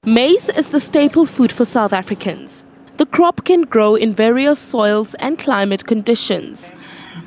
Maize is the staple food for South Africans. The crop can grow in various soils and climate conditions.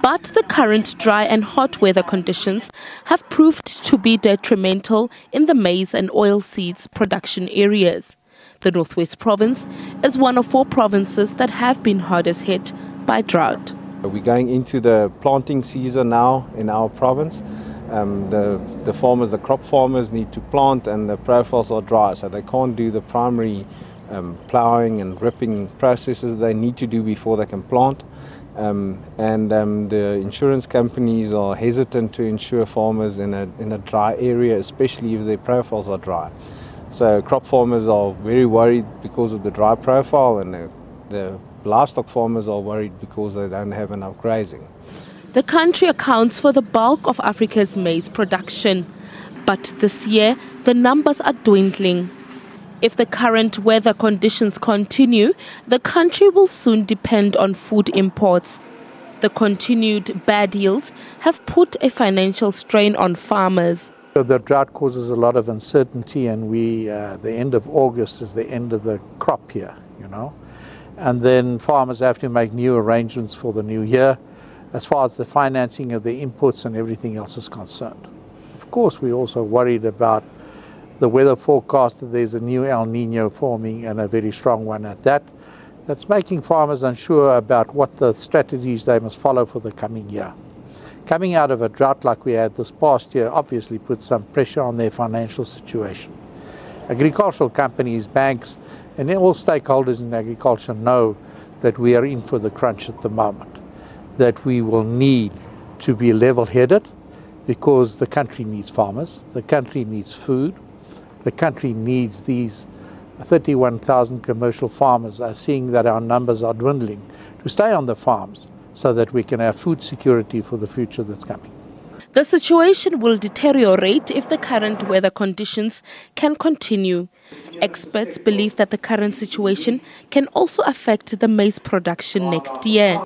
But the current dry and hot weather conditions have proved to be detrimental in the maize and oilseeds production areas. The Northwest Province is one of 4 provinces that have been hardest hit by drought. We're going into the planting season now in our province. The crop farmers need to plant, and the profiles are dry, so they can't do the primary ploughing and ripping processes they need to do before they can plant. The insurance companies are hesitant to insure farmers in a dry area, especially if their profiles are dry. So crop farmers are very worried because of the dry profile, and the livestock farmers are worried because they don't have enough grazing. The country accounts for the bulk of Africa's maize production, but this year the numbers are dwindling. If the current weather conditions continue, the country will soon depend on food imports. The continued bad yields have put a financial strain on farmers. The drought causes a lot of uncertainty, and the end of August is the end of the crop year, and then farmers have to make new arrangements for the new year as far as the financing of the inputs and everything else is concerned. Of course, we're also worried about the weather forecast, that there's a new El Nino forming, and a very strong one at that. That's making farmers unsure about what the strategies they must follow for the coming year. Coming out of a drought like we had this past year obviously puts some pressure on their financial situation. Agricultural companies, banks, and all stakeholders in agriculture know that we are in for the crunch at the moment, that we will need to be level-headed because the country needs farmers, the country needs food, the country needs these 31,000 commercial farmers are seeing that our numbers are dwindling to stay on the farms so that we can have food security for the future that's coming. The situation will deteriorate if the current weather conditions can continue. Experts believe that the current situation can also affect the maize production next year.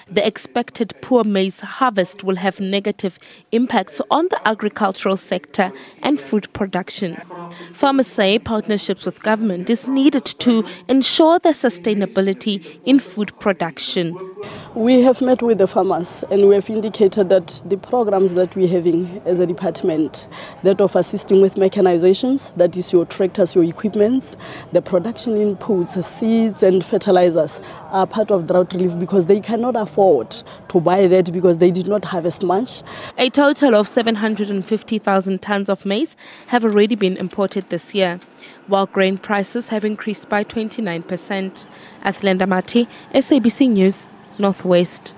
The expected poor maize harvest will have negative impacts on the agricultural sector and food production. Farmers say partnerships with government is needed to ensure the sustainability in food production. We have met with the farmers, and we have indicated that the programs that we're having as a department, that of assisting with mechanizations, that is your tractors, your equipments, the production inputs, seeds and fertilizers, are part of drought relief because they cannot afford to buy that because they did not harvest much. A total of 750,000 tons of maize have already been imported this year, while grain prices have increased by 29%. Athlenda Mati, SABC News, Northwest.